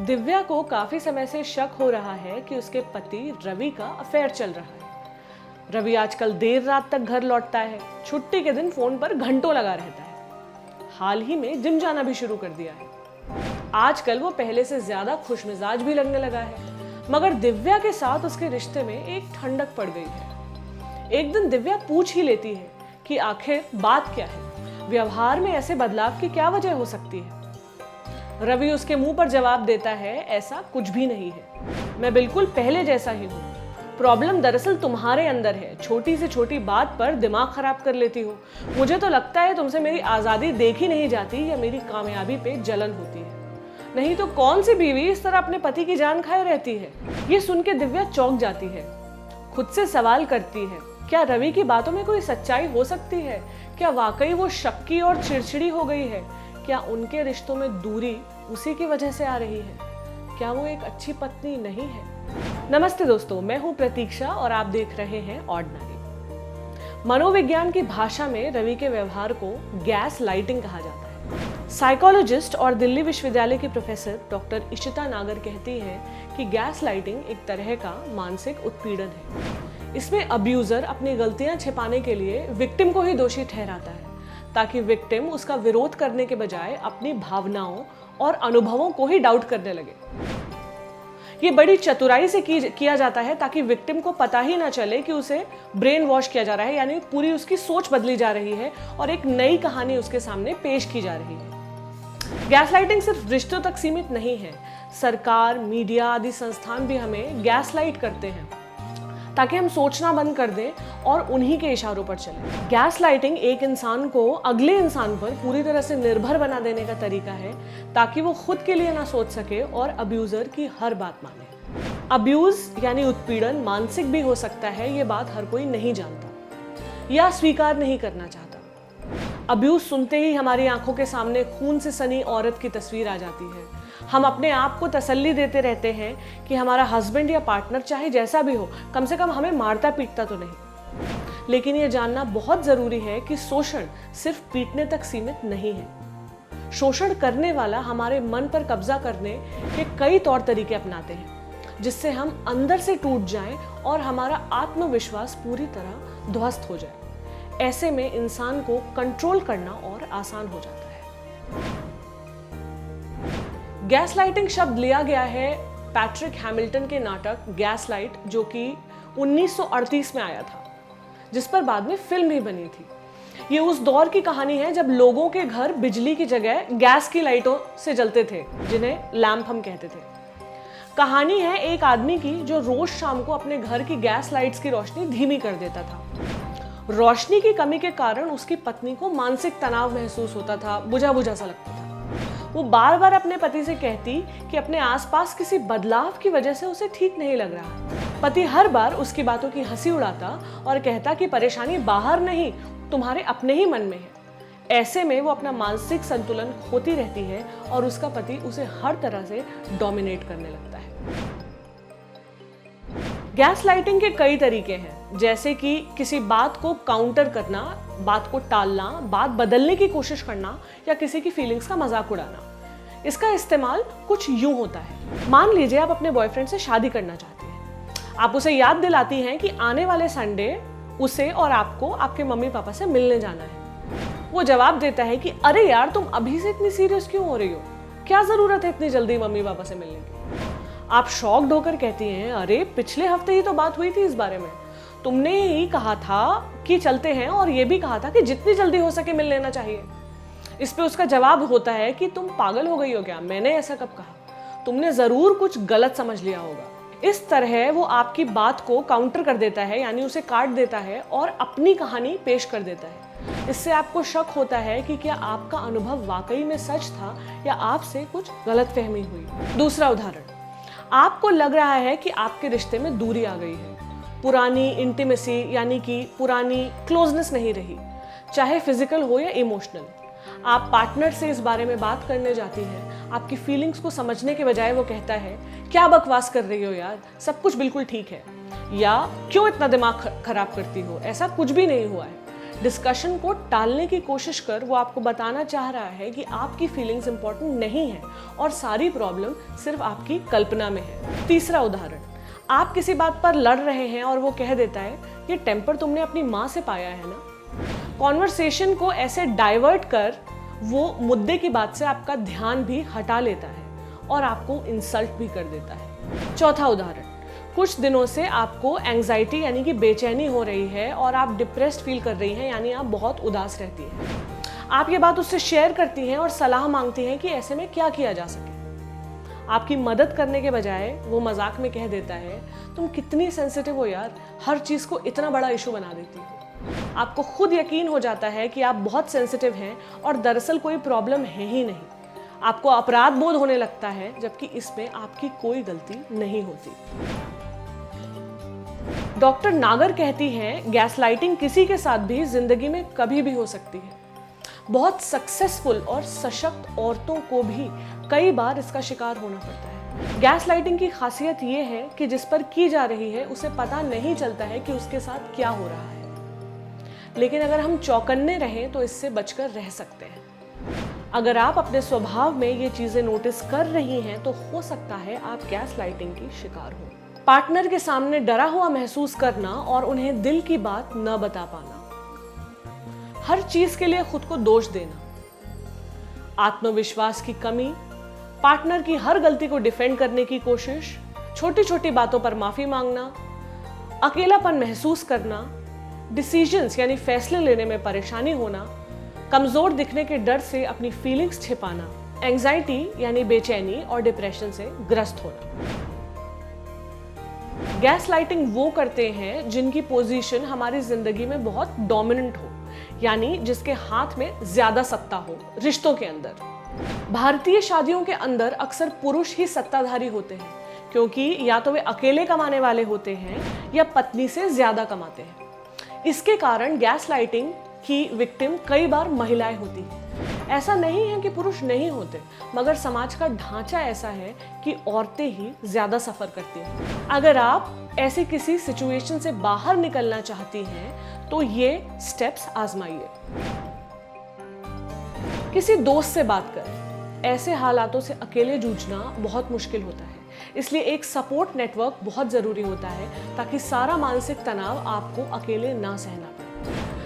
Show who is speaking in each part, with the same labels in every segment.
Speaker 1: दिव्या को काफी समय से शक हो रहा है कि उसके पति रवि का अफेयर चल रहा है। रवि आजकल देर रात तक घर लौटता है, छुट्टी के दिन फोन पर घंटों लगा रहता है। हाल ही में जिम जाना भी शुरू कर दिया है। आजकल वो पहले से ज्यादा खुशमिजाज भी लगने लगा है, मगर दिव्या के साथ उसके रिश्ते में एक ठंडक पड़ गई है। एक दिन दिव्या पूछ ही लेती है कि आखिर बात क्या है, व्यवहार में ऐसे बदलाव की क्या वजह हो सकती है। रवि उसके मुंह पर जवाब देता है, ऐसा कुछ भी नहीं है, मैं बिल्कुल पहले जैसा ही हूँ। प्रॉब्लम दरअसल तुम्हारे अंदर है, छोटी से छोटी बात पर दिमाग खराब कर लेती हो। मुझे तो लगता है तुमसे मेरी आज़ादी देखी नहीं जाती या मेरी कामयाबी पे जलन होती है। नहीं तो कौन सी बीवी इस तरह अपने पति की जान खाए रहती है। ये सुन के दिव्या चौंक जाती है, खुद से सवाल करती है, क्या रवि की बातों में कोई सच्चाई हो सकती है? क्या वाकई वो शक्की और चिड़चिड़ी हो गई है? क्या उनके रिश्तों में दूरी उसी की वजह से आ रही है? क्या वो एक अच्छी पत्नी नहीं है? नमस्ते दोस्तों, मैं हूं प्रतीक्षा और आप देख रहे हैं ऑर्डिनरी। मनोविज्ञान की भाषा में रवि के व्यवहार को गैस लाइटिंग कहा जाता है। साइकोलॉजिस्ट और दिल्ली विश्वविद्यालय की प्रोफेसर डॉक्टर इशिता नागर कहती हैं कि गैस लाइटिंग एक तरह का मानसिक उत्पीड़न है। इसमें अब्यूजर अपनी गलतियां छिपाने के लिए विक्टिम को ही दोषी ठहराता है, ताकि विक्टिम उसका विरोध करने के बजाय अपनी भावनाओं और अनुभवों को ही डाउट करने लगे। ये बड़ी चतुराई से किया जाता है ताकि विक्टिम को पता ही ना चले कि उसे ब्रेन वॉश किया जा रहा है, यानी पूरी उसकी सोच बदली जा रही है और एक नई कहानी उसके सामने पेश की जा रही है। गैसलाइटिंग सिर्फ रिश्तों तक सीमित नहीं है। सरकार, मीडिया आदि संस्थान भी हमें गैसलाइट करते हैं ताकि हम सोचना बंद कर दें और उन्हीं के इशारों पर चलें। गैसलाइटिंग एक इंसान को अगले इंसान पर पूरी तरह से निर्भर बना देने का तरीका है, ताकि वो खुद के लिए ना सोच सके और अब्यूजर की हर बात माने। अब्यूज यानी उत्पीड़न मानसिक भी हो सकता है, ये बात हर कोई नहीं जानता या स्वीकार नहीं करना चाहता। अब्यूज सुनते ही हमारी आंखों के सामने खून से सनी औरत की तस्वीर आ जाती है। हम अपने आप को तसल्ली देते रहते हैं कि हमारा हस्बैंड या पार्टनर चाहे जैसा भी हो, कम से कम हमें मारता पीटता तो नहीं। लेकिन ये जानना बहुत जरूरी है कि शोषण सिर्फ पीटने तक सीमित नहीं है। शोषण करने वाला हमारे मन पर कब्जा करने के कई तौर तरीके अपनाते हैं, जिससे हम अंदर से टूट जाएं और हमारा आत्मविश्वास पूरी तरह ध्वस्त हो जाए। ऐसे में इंसान को कंट्रोल करना और आसान हो जाता है। गैसलाइटिंग शब्द लिया गया है पैट्रिक हैमिल्टन के नाटक गैसलाइट, जो कि 1938 में आया था, जिस पर बाद में फिल्म भी बनी थी। ये उस दौर की कहानी है जब लोगों के घर बिजली की जगह गैस की लाइटों से जलते थे, जिन्हें लैंप हम कहते थे। कहानी है एक आदमी की जो रोज शाम को अपने घर की गैस लाइट्स की रोशनी धीमी कर देता था। रोशनी की कमी के कारण उसकी पत्नी को मानसिक तनाव महसूस होता था, बुझा बुझा सा लगता था। वो बार बार अपने पति से कहती कि अपने आसपास किसी बदलाव की वजह से उसे ठीक नहीं लग रहा। पति हर बार उसकी बातों की हंसी उड़ाता और कहता कि परेशानी बाहर नहीं, तुम्हारे अपने ही मन में है। ऐसे में वो अपना मानसिक संतुलन खोती रहती है और उसका पति उसे हर तरह से डोमिनेट करने लगता है। गैसलाइटिंग के कई तरीके हैं, जैसे कि किसी बात को काउंटर करना, बात को टालना, बात बदलने की कोशिश करना या किसी की फीलिंग्स का मजाक उड़ाना। इसका इस्तेमाल कुछ यूं होता है। मान लीजिए आप अपने बॉयफ्रेंड से शादी करना चाहती हैं। आप उसे याद दिलाती हैं कि आने वाले संडे उसे और आपको आपके मम्मी पापा से मिलने जाना है। वो जवाब देता है कि अरे यार, तुम अभी से इतनी सीरियस क्यों हो रही हो? क्या जरूरत है इतनी जल्दी मम्मी पापा से मिलने की? आप शॉक्ड होकर कहती हैं, अरे पिछले हफ्ते ही तो बात हुई थी इस बारे में। तुमने ही कहा था कि चलते हैं और ये भी कहा था कि जितनी जल्दी हो सके मिल लेना चाहिए। इस पे उसका जवाब होता है कि तुम पागल हो गई हो क्या? मैंने ऐसा कब कहा? तुमने जरूर कुछ गलत समझ लिया होगा। इस तरह वो आपकी बात को काउंटर कर देता है, यानी उसे काट देता है और अपनी कहानी पेश कर देता है। इससे आपको शक होता है कि क्या आपका अनुभव वाकई में सच था या आपसे कुछ गलतफहमी हुई। दूसरा उदाहरण, आपको लग रहा है कि आपके रिश्ते में दूरी आ गई है। पुरानी इंटीमेसी यानी कि पुरानी क्लोजनेस नहीं रही, चाहे फिजिकल हो या इमोशनल। आप पार्टनर से इस बारे में बात करने जाती हैं। आपकी फीलिंग्स को समझने के बजाय वो कहता है, क्या बकवास कर रही हो यार, सब कुछ बिल्कुल ठीक है, या क्यों इतना दिमाग खराब करती हो, ऐसा कुछ भी नहीं हुआ है। डिस्कशन को टालने की कोशिश कर वो आपको बताना चाह रहा है कि आपकी फीलिंग्स इंपॉर्टेंट नहीं है और सारी प्रॉब्लम सिर्फ आपकी कल्पना में है। तीसरा उदाहरण, आप किसी बात पर लड़ रहे हैं और वो कह देता है ये टेम्पर तुमने अपनी माँ से पाया है ना। कॉन्वर्सेशन को ऐसे डाइवर्ट कर वो मुद्दे की बात से आपका ध्यान भी हटा लेता है और आपको इंसल्ट भी कर देता है। चौथा उदाहरण, कुछ दिनों से आपको एंजाइटी यानी कि बेचैनी हो रही है और आप डिप्रेस्ड फील कर रही हैं, यानी आप बहुत उदास रहती हैं। आप ये बात उससे शेयर करती हैं और सलाह मांगती हैं कि ऐसे में क्या किया जा सके। आपकी मदद करने के बजाय वो मजाक में कह देता है तुम कितनी सेंसिटिव हो यार, हर चीज़ को इतना बड़ा इशू बना देती हो। आपको खुद यकीन हो जाता है कि आप बहुत सेंसिटिव हैं और दरअसल कोई प्रॉब्लम है ही नहीं। आपको अपराध बोध होने लगता है जबकि इसमें आपकी कोई गलती नहीं होती। डॉक्टर नागर कहती हैं गैसलाइटिंग किसी के साथ भी जिंदगी में कभी भी हो सकती है। बहुत सक्सेसफुल और सशक्त औरतों को भी कई बार इसका शिकार होना पड़ता है। गैसलाइटिंग की खासियत ये है कि जिस पर की जा रही है उसे पता नहीं चलता है कि उसके साथ क्या हो रहा है, लेकिन अगर हम चौकन्ने रहें तो इससे बचकर रह सकते हैं। अगर आप अपने स्वभाव में ये चीजें नोटिस कर रही हैं तो हो सकता है आप गैसलाइटिंग की शिकार हो। पार्टनर के सामने डरा हुआ महसूस करना और उन्हें दिल की बात न बता पाना, हर चीज के लिए खुद को दोष देना, आत्मविश्वास की कमी, पार्टनर की हर गलती को डिफेंड करने की कोशिश, छोटी छोटी बातों पर माफी मांगना, अकेलापन महसूस करना, डिसीजंस यानी फैसले लेने में परेशानी होना, कमजोर दिखने के डर से अपनी फीलिंग्स छिपाना, एंजाइटी यानी बेचैनी और डिप्रेशन से ग्रस्त होना। गैसलाइटिंग वो करते हैं जिनकी पोजीशन हमारी जिंदगी में बहुत डोमिनेंट हो, यानी जिसके हाथ में ज्यादा सत्ता हो रिश्तों के अंदर। भारतीय शादियों के अंदर अक्सर पुरुष ही सत्ताधारी होते हैं, क्योंकि या तो वे अकेले कमाने वाले होते हैं या पत्नी से ज्यादा कमाते हैं। इसके कारण गैसलाइटिंग की विक्टिम कई बार महिलाएं होती हैं। ऐसा नहीं है कि पुरुष नहीं होते, मगर समाज का ढांचा ऐसा है कि औरतें ही ज्यादा सफर करती हैं। अगर आप ऐसी किसी सिचुएशन से बाहर निकलना चाहती हैं तो ये स्टेप्स आजमाइए। किसी दोस्त से बात करें। ऐसे हालातों से अकेले जूझना बहुत मुश्किल होता है, इसलिए एक सपोर्ट नेटवर्क बहुत जरूरी होता है ताकि सारा मानसिक तनाव आपको अकेले ना सहना पड़े।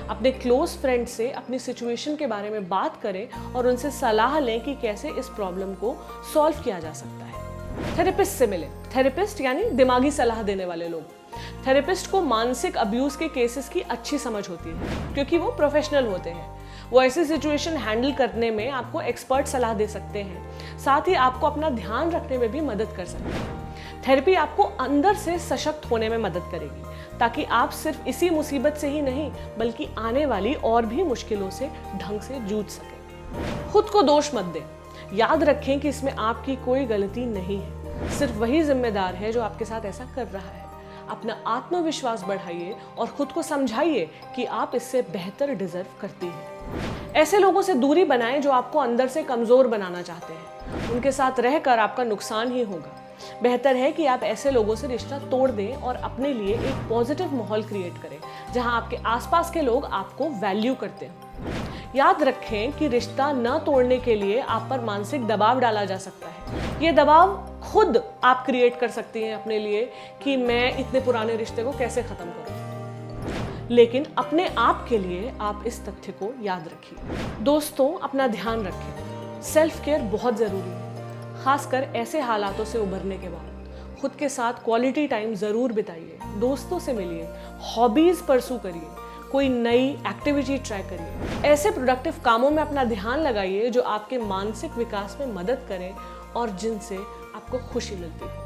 Speaker 1: अपने क्लोज फ्रेंड से अपनी सिचुएशन के बारे में बात करें और उनसे सलाह लें कि कैसे इस प्रॉब्लम को सॉल्व किया जा सकता है। थेरेपिस्ट से मिलें। थेरेपिस्ट यानी दिमागी सलाह देने वाले लोग। थेरेपिस्ट को मानसिक अब्यूज के केसेस की अच्छी समझ होती है, क्योंकि वो प्रोफेशनल होते हैं। वो ऐसी सिचुएशन हैंडल करने में आपको एक्सपर्ट सलाह दे सकते हैं, साथ ही आपको अपना ध्यान रखने में भी मदद कर सकते हैं। थेरेपी आपको अंदर से सशक्त होने में मदद करेगी, ताकि आप सिर्फ इसी मुसीबत से ही नहीं बल्कि आने वाली और भी मुश्किलों से ढंग से जूझ सकें। खुद को दोष मत दें। याद रखें कि इसमें आपकी कोई गलती नहीं है, सिर्फ वही जिम्मेदार है जो आपके साथ ऐसा कर रहा है। अपना आत्मविश्वास बढ़ाइए और खुद को समझाइए कि आप इससे बेहतर डिजर्व करती हैं। ऐसे लोगों से दूरी बनाएं जो आपको अंदर से कमजोर बनाना चाहते हैं। उनके साथ रहकर आपका नुकसान ही होगा। बेहतर है कि आप ऐसे लोगों से रिश्ता तोड़ दें और अपने लिए एक पॉजिटिव माहौल क्रिएट करें जहां आपके आसपास के लोग आपको वैल्यू करते हैं। याद रखें कि रिश्ता न तोड़ने के लिए आप पर मानसिक दबाव डाला जा सकता है। ये दबाव खुद आप क्रिएट कर सकती हैं अपने लिए कि मैं इतने पुराने रिश्ते को कैसे खत्म करूं, लेकिन अपने आप के लिए आप इस तथ्य को याद रखिए। दोस्तों, अपना ध्यान रखें। सेल्फ केयर बहुत जरूरी है, खासकर ऐसे हालातों से उभरने के बाद। खुद के साथ क्वालिटी टाइम जरूर बिताइए, दोस्तों से मिलिए, हॉबीज परसू करिए, कोई नई एक्टिविटी ट्राई करिए। ऐसे प्रोडक्टिव कामों में अपना ध्यान लगाइए जो आपके मानसिक विकास में मदद करें और जिनसे आपको खुशी मिलती है।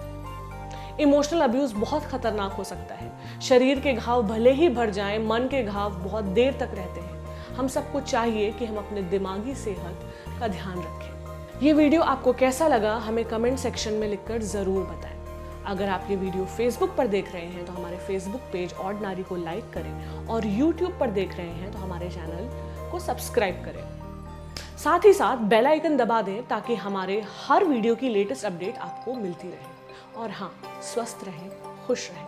Speaker 1: इमोशनल अब्यूज बहुत खतरनाक हो सकता है। शरीर के घाव भले ही भर जाएं, मन के घाव बहुत देर तक रहते हैं। हम सबको चाहिए कि हम अपने दिमागी सेहत का ध्यान रखें। ये वीडियो आपको कैसा लगा हमें कमेंट सेक्शन में लिखकर ज़रूर बताएं। अगर आप ये वीडियो फेसबुक पर देख रहे हैं तो हमारे फेसबुक पेज ऑर्डिनरी को लाइक करें और यूट्यूब पर देख रहे हैं तो हमारे चैनल को सब्सक्राइब करें। साथ ही साथ बेल आइकन दबा दें ताकि हमारे हर वीडियो की लेटेस्ट अपडेट आपको मिलती रहे। और हाँ, स्वस्थ रहें, खुश रहें।